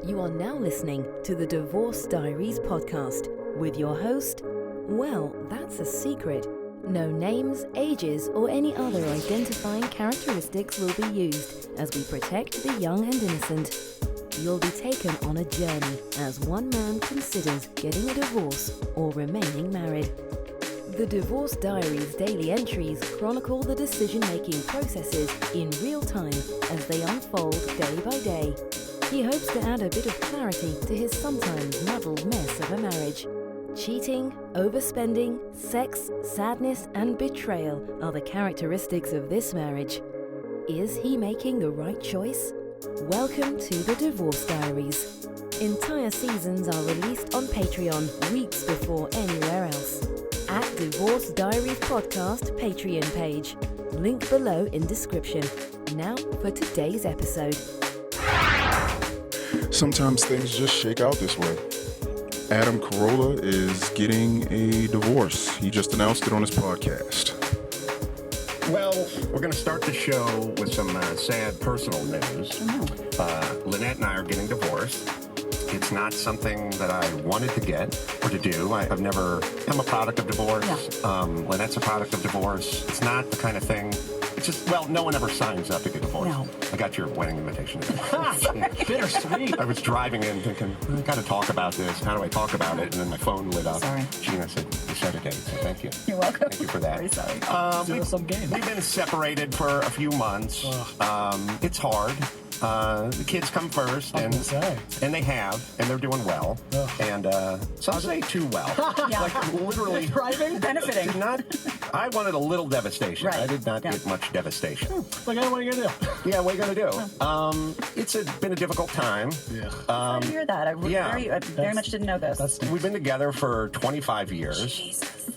You are now listening to the Divorce Diaries podcast with your host, well, that's a secret. No names, ages, or any other identifying characteristics will be used as we protect the young and innocent. You'll be taken on a journey as one man considers getting a divorce or remaining married. The Divorce Diaries daily entries chronicle the decision-making processes in real time as they unfold day by day. He hopes to add a bit of clarity to his sometimes muddled mess of a marriage. Cheating, overspending, sex, sadness, and betrayal are the characteristics of this marriage. Is he making the right choice? Welcome to the Divorce Diaries. Entire seasons are released on Patreon weeks before anywhere else. At Divorce Diaries Podcast Patreon page. Link below in description. Now for today's episode. Sometimes things just shake out this way. Adam Carolla is getting a divorce. He just announced it on his podcast. Well, we're going to start the show with some sad personal news. Lynette and I are getting divorced. It's not something that I wanted to get or to do. I'm a product of divorce. Yeah. Lynette's a product of divorce. It's not the kind of thing. It's just, well, no one ever signs up to get divorced. No. I got your wedding invitation. Bittersweet. I was driving in thinking, I've got to talk about this. How do I talk about it? And then my phone lit up. Sorry. Gina said, you set a date, so thank you. You're welcome. Thank you for that. Very sorry. We've been separated for a few months. It's hard. The kids come first, and they have, and they're doing well. And some say too well. Yeah. Like literally Thriving, benefiting. I wanted a little devastation. Right. I did not get much devastation. Like, what are you going to do? Yeah, what are you going to do? It's been a difficult time. Yeah. I hear that. I very much didn't know this. We've been together for 25 years. Jesus.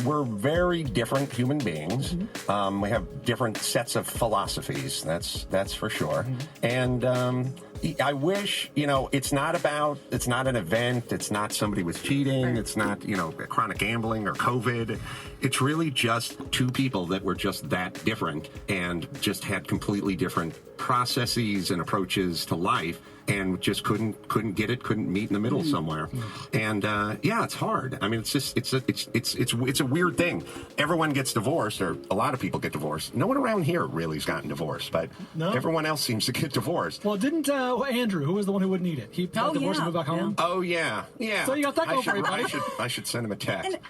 We're very different human beings. We have different sets of philosophies. That's for sure. And I wish, it's not an event. It's not somebody was cheating. Right. It's not, chronic gambling or COVID. It's really just two people that were just that different and just had completely different processes and approaches to life. And just couldn't meet in the middle somewhere. And it's hard. I mean, it's a weird thing. Everyone gets divorced, or a lot of people get divorced. No one around here really has gotten divorced, but everyone else seems to get divorced. Well, didn't Andrew, who was the one who wouldn't eat it, he got divorced and moved back home? Oh yeah. So you got that going for you, buddy. I should send him a text. And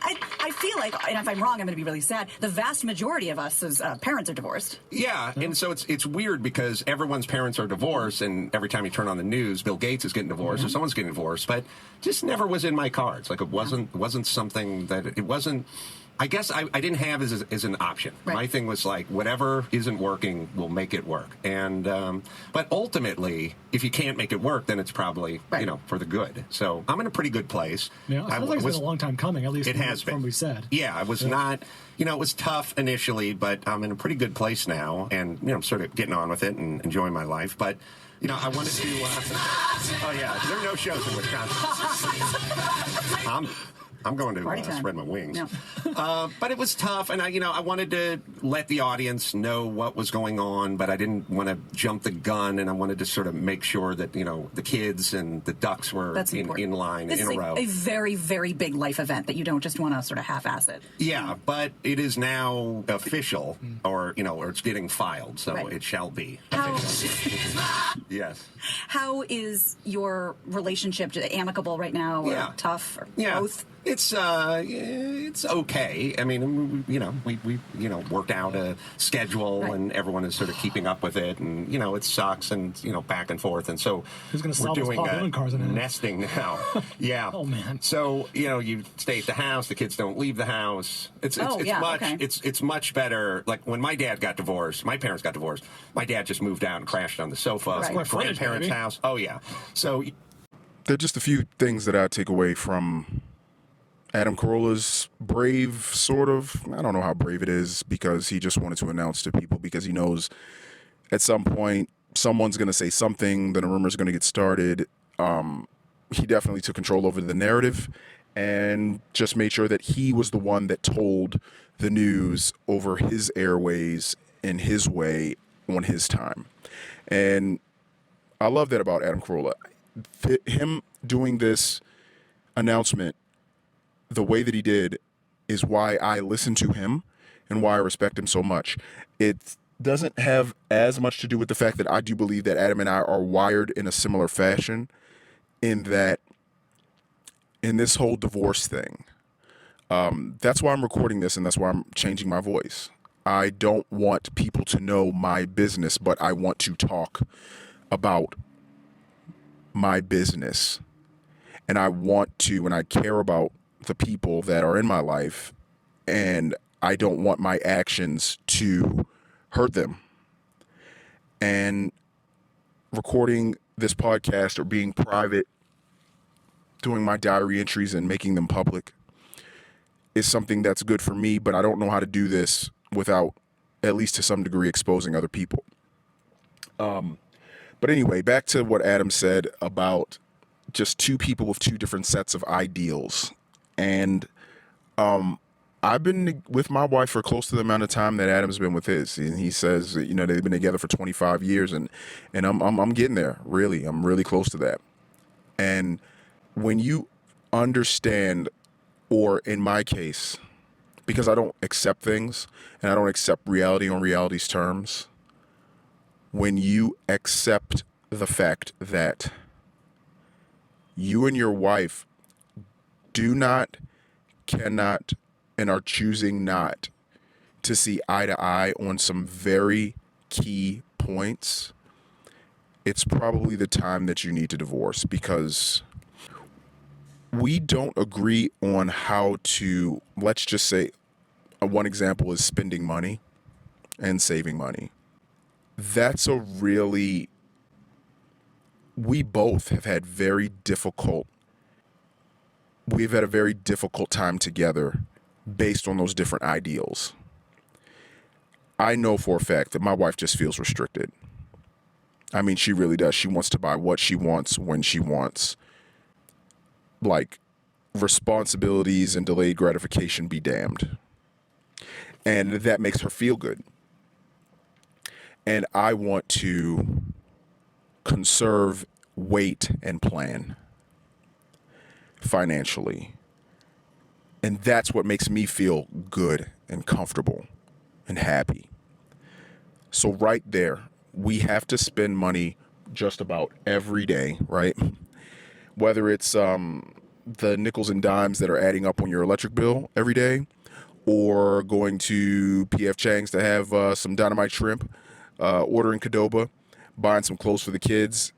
I feel like, and if I'm wrong, I'm going to be really sad, the vast majority of us as parents are divorced. Yeah, and so it's weird because everyone's parents are divorced, and every time you turn on the news, Bill Gates is getting divorced or someone's getting divorced, but just never was in my cards. Like it wasn't something that it wasn't. I guess I didn't have as an option. Right. My thing was like, whatever isn't working, we'll make it work. And but ultimately, if you can't make it work, then it's probably for the good. So I'm in a pretty good place. Yeah, it sounds like it's been a long time coming. At least it has been. From we said. Yeah, I was not. It was tough initially, but I'm in a pretty good place now, and I'm sort of getting on with it and enjoying my life. But I wanted to. There are no shows in Wisconsin. I'm going to spread my wings. Yeah. But it was tough, and I wanted to let the audience know what was going on, but I didn't want to jump the gun, and I wanted to sort of make sure that the kids and the ducks were in line this in a row. This is a very, very big life event that you don't just want to sort of half-ass it. Yeah, but it is now official, or it's getting filed, so it shall be. Yes. How is your relationship amicable right now, or tough, or both? It's okay. I mean, we worked out a schedule, and everyone is sort of keeping up with it, and it sucks, and back and forth, and so we're doing cars nesting now. Yeah. Oh man. So you stay at the house. The kids don't leave the house. It's much better. Like when my parents got divorced, my dad just moved out and crashed on the sofa at my grandparents' house. Oh yeah. So There are just a few things that I take away from Adam Carolla's brave, sort of. I don't know how brave it is, because he just wanted to announce to people because he knows at some point someone's going to say something, then a rumor's going to get started. He definitely took control over the narrative and just made sure that he was the one that told the news over his airways in his way on his time. And I love that about Adam Carolla. him doing this announcement the way that he did is why I listen to him and why I respect him so much. It doesn't have as much to do with the fact that I do believe that Adam and I are wired in a similar fashion, in that, in this whole divorce thing. That's why I'm recording this, and that's why I'm changing my voice. I don't want people to know my business, but I want to talk about my business. And I want to, and I care about the people that are in my life, and I don't want my actions to hurt them. And recording this podcast or being private, doing my diary entries and making them public is something that's good for me, but I don't know how to do this without, at least to some degree, exposing other people. But anyway, back to what Adam said about just two people with two different sets of ideals. And I've been with my wife for close to the amount of time that Adam's been with his. And he says, you know, they've been together for 25 years, and I'm getting there. Really, I'm really close to that. And when you understand, or in my case, because I don't accept things and I don't accept reality on reality's terms, when you accept the fact that you and your wife do not, cannot, and are choosing not to see eye to eye on some very key points, it's probably the time that you need to divorce, because we don't agree on how to, let's just say, one example is spending money and saving money. That's a really, we both have had we've had a very difficult time together based on those different ideals. I know for a fact that my wife just feels restricted. I mean, she really does. She wants to buy what she wants when she wants. Like, responsibilities and delayed gratification be damned. And that makes her feel good. And I want to conserve, wait, and plan financially. And that's what makes me feel good and comfortable and happy. So right there, we have to spend money just about every day, right? Whether it's the nickels and dimes that are adding up on your electric bill every day, or going to P.F. Chang's to have some dynamite shrimp, ordering Qdoba, buying some clothes for the kids,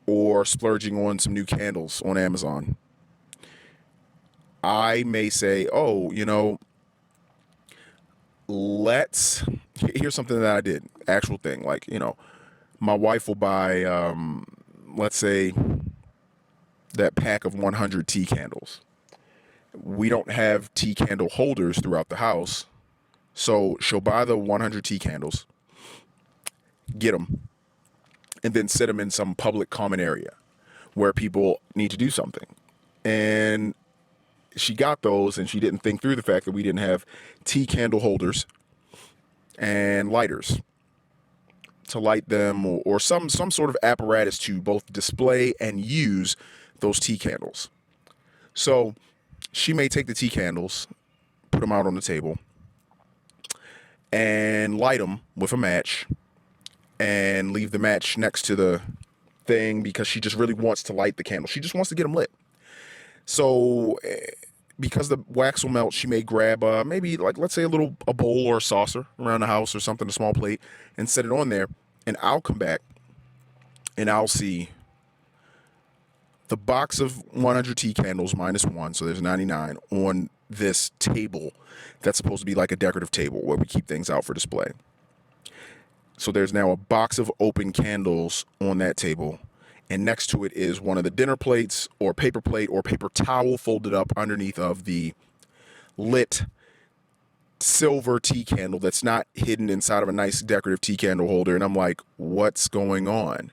or splurging on some new candles on Amazon. I may say, oh, you know, here's something that I did, actual thing. Like, you know, my wife will buy, let's say, that pack of 100 tea candles. We don't have tea candle holders throughout the house, so she'll buy the 100 tea candles, get them, and then set them in some public common area where people need to do something. And she got those, and she didn't think through the fact that we didn't have tea candle holders and lighters to light them, or some sort of apparatus to both display and use those tea candles. So she may take the tea candles, put them out on the table, and light them with a match, and leave the match next to the thing because she just really wants to light the candle. She just wants to get them lit. So because the wax will melt, she may grab maybe, like, let's say a bowl or a saucer around the house or something, a small plate, and set it on there. And I'll come back and I'll see the box of 100 tea candles minus one, so there's 99, on this table that's supposed to be like a decorative table where we keep things out for display. So there's now a box of open candles on that table, and next to it is one of the dinner plates or paper plate or paper towel folded up underneath of the lit silver tea candle that's not hidden inside of a nice decorative tea candle holder. And I'm like, what's going on?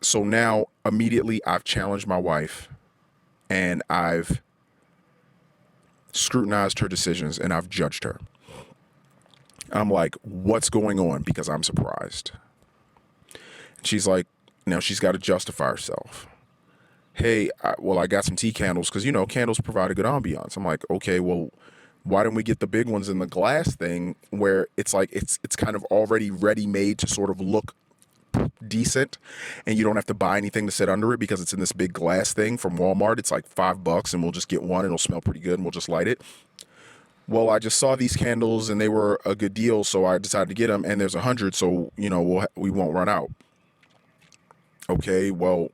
So now immediately I've challenged my wife, and I've scrutinized her decisions, and I've judged her. I'm like, what's going on? Because I'm surprised. She's like, Now she's got to justify herself. Hey, I got some tea candles because, candles provide a good ambiance. I'm like, okay, well, why don't we get the big ones in the glass thing where it's like it's kind of already ready-made to sort of look decent, and you don't have to buy anything to sit under it because it's in this big glass thing from Walmart. It's like $5 and we'll just get one and it'll smell pretty good and we'll just light it. Well, I just saw these candles and they were a good deal, so I decided to get them, and there's 100, so we won't run out. Okay, well,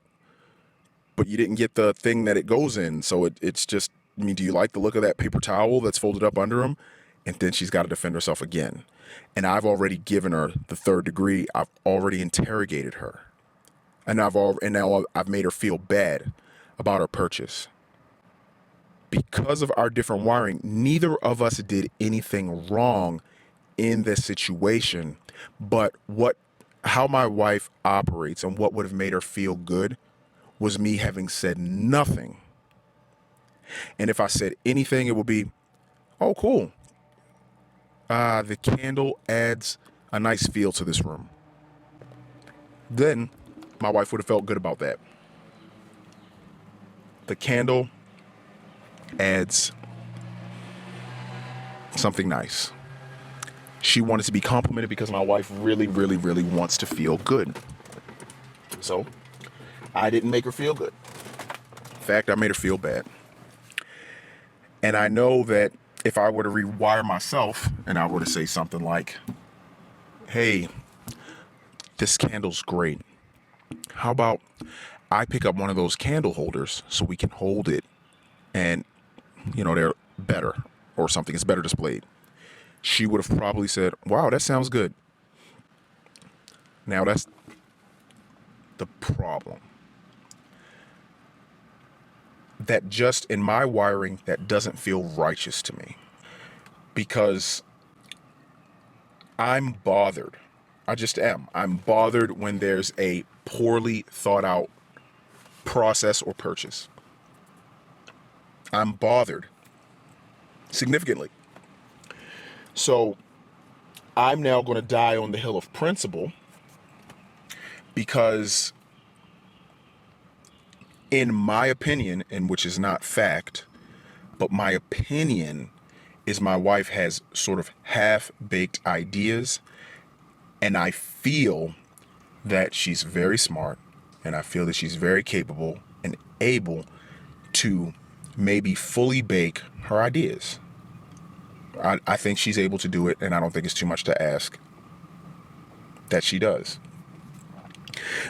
but you didn't get the thing that it goes in, so it's just, do you like the look of that paper towel that's folded up under them? And then she's got to defend herself again. And I've already given her the 3rd degree. I've already interrogated her. And now I've made her feel bad about her purchase. Because of our different wiring, neither of us did anything wrong in this situation. But how my wife operates and what would have made her feel good was me having said nothing. And if I said anything, it would be, oh, cool. The candle adds a nice feel to this room. Then my wife would have felt good about that. The candle adds something nice. She wanted to be complimented because my wife really, really, really wants to feel good. So I didn't make her feel good. In fact, I made her feel bad. And I know that if I were to rewire myself and I were to say something like, hey, this candle's great. How about I pick up one of those candle holders so we can hold it and, they're better or something. It's better displayed. She would have probably said, wow, that sounds good. Now that's the problem. That just in my wiring, that doesn't feel righteous to me because I'm bothered. I just am. I'm bothered when there's a poorly thought out process or purchase. I'm bothered significantly. So I'm now going to die on the hill of principle because in my opinion, and which is not fact, but my opinion is my wife has sort of half-baked ideas, and I feel that she's very smart, and I feel that she's very capable and able to maybe fully bake her ideas. I think she's able to do it, and I don't think it's too much to ask that she does.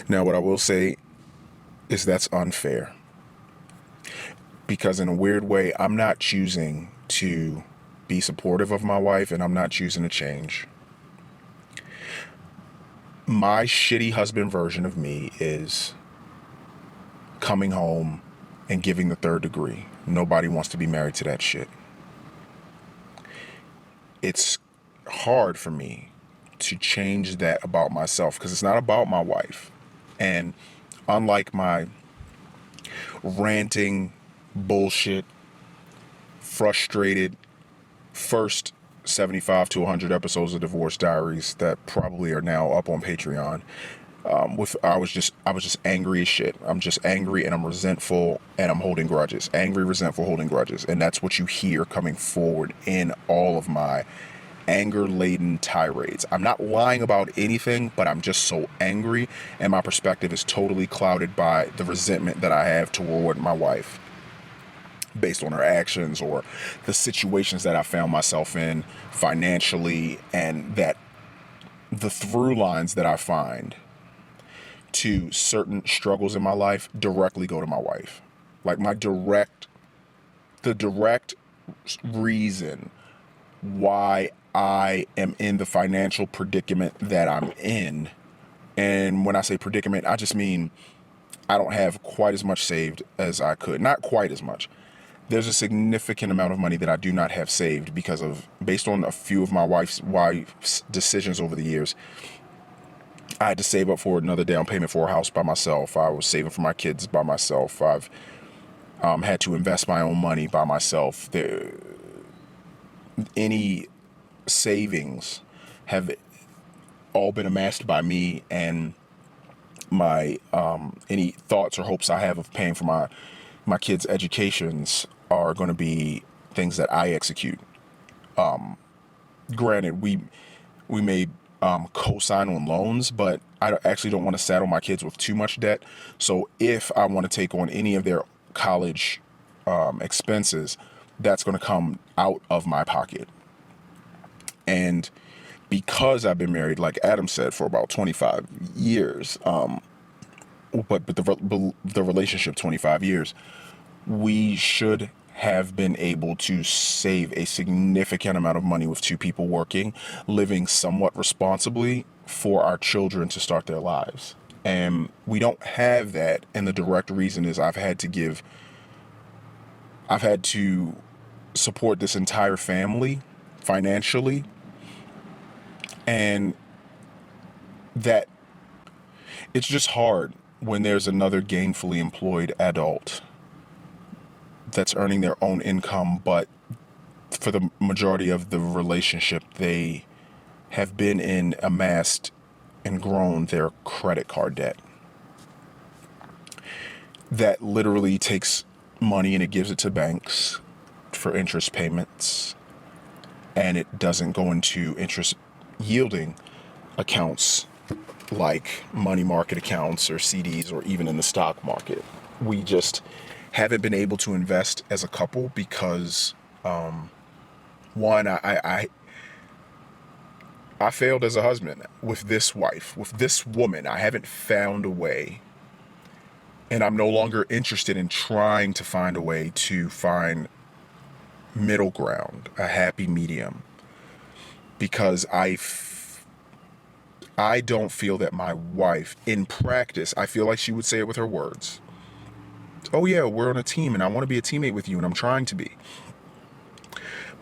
Now, what I will say is that's unfair. Because in a weird way, I'm not choosing to be supportive of my wife, and I'm not choosing to change. My shitty husband version of me is coming home and giving the 3rd degree. Nobody wants to be married to that shit. It's hard for me to change that about myself because it's not about my wife. And unlike my ranting, bullshit, frustrated first 75 to 100 episodes of Divorce Diaries that probably are now up on Patreon, I was just angry as shit. I'm just angry and I'm resentful and I'm holding grudges. Angry, resentful, holding grudges. And that's what you hear coming forward in all of my anger-laden tirades. I'm not lying about anything, but I'm just so angry and my perspective is totally clouded by the resentment that I have toward my wife based on her actions or the situations that I found myself in financially, and that the through lines that I find to certain struggles in my life directly go to my wife. Like the direct reason why I am in the financial predicament that I'm in. And when I say predicament, I just mean I don't have quite as much saved as I could. Not quite as much. There's a significant amount of money that I do not have saved based on a few of my wife's decisions over the years. I had to save up for another down payment for a house by myself. I was saving for my kids by myself. I've had to invest my own money by myself. Any savings have all been amassed by me, and my any thoughts or hopes I have of paying for my kids' educations are going to be things that I execute. Granted, we may co-sign on loans, but I actually don't want to saddle my kids with too much debt. So if I want to take on any of their college expenses, that's going to come out of my pocket. And because I've been married, like Adam said, for about 25 years, but the relationship 25 years, we should have been able to save a significant amount of money with two people working, living somewhat responsibly for our children to start their lives. And we don't have that. And the direct reason is I've had to support this entire family financially. And that it's just hard when there's another gainfully employed adult that's earning their own income, but for the majority of the relationship, they have been amassed and grown their credit card debt. That literally takes money and it gives it to banks for interest payments, and it doesn't go into interest yielding accounts like money market accounts or CDs or even in the stock market. We just haven't been able to invest as a couple because one, I failed as a husband with this wife, with this woman. I haven't found a way, and I'm no longer interested in trying to find a way to find middle ground, a happy medium, because I don't feel that my wife, in practice, I feel like she would say it with her words. Oh yeah, we're on a team and I want to be a teammate with you and I'm trying to be.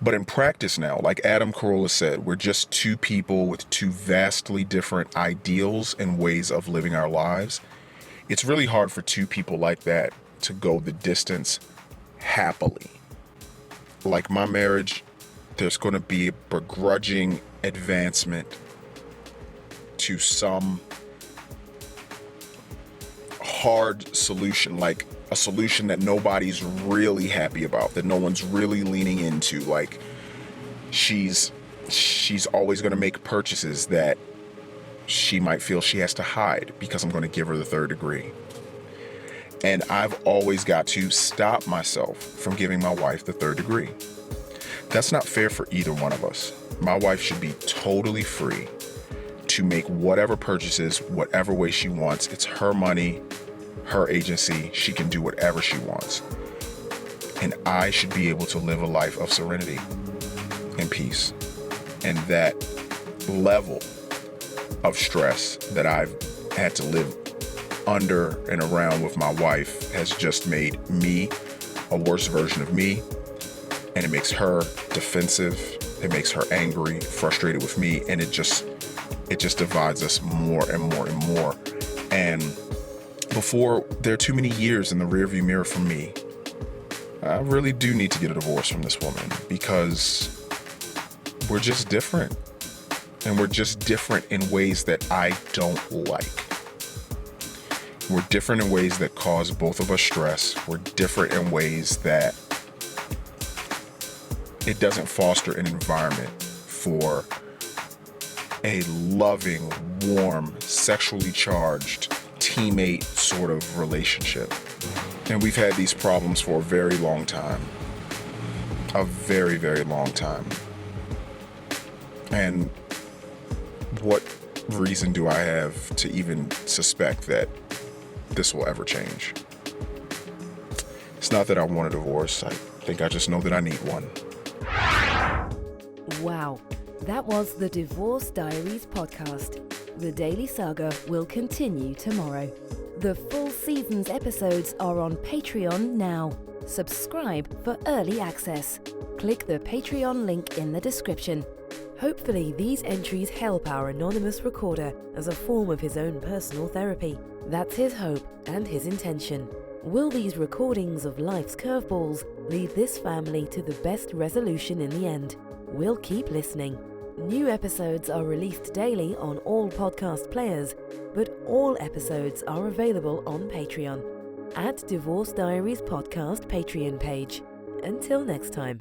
But in practice now, like Adam Carolla said, we're just two people with two vastly different ideals and ways of living our lives. It's really hard for two people like that to go the distance happily. Like my marriage, there's going to be a begrudging advancement to some hard solution, like a solution that nobody's really happy about, that no one's really leaning into. Like she's always going to make purchases that she might feel she has to hide because I'm going to give her the third degree. And I've always got to stop myself from giving my wife the third degree. That's not fair for either one of us. My wife should be totally free to make whatever purchases, whatever way she wants. It's her money, her agency. She can do whatever she wants. And I should be able to live a life of serenity and peace. And that level of stress that I've had to live under and around with my wife has just made me a worse version of me. And it makes her defensive. It makes her angry, frustrated with me. And it just divides us more and more and more. And before there are too many years in the rearview mirror for me, I really do need to get a divorce from this woman because we're just different. And we're just different in ways that I don't like. We're different in ways that cause both of us stress. We're different in ways that it doesn't foster an environment for a loving, warm, sexually charged, teammate sort of relationship. And we've had these problems for a very long time. A very, very long time. And what reason do I have to even suspect that this will ever change? It's not that I want a divorce. I think I just know that I need one. Wow, that was the Divorce Diaries podcast. The daily saga will continue tomorrow. The full season's episodes are on Patreon now. Subscribe for early access. Click the Patreon link in the description. Hopefully these entries help our anonymous recorder as a form of his own personal therapy. That's his hope and his intention. Will these recordings of life's curveballs lead this family to the best resolution in the end? We'll keep listening. New episodes are released daily on all podcast players, but all episodes are available on Patreon at Divorce Diaries Podcast Patreon page. Until next time.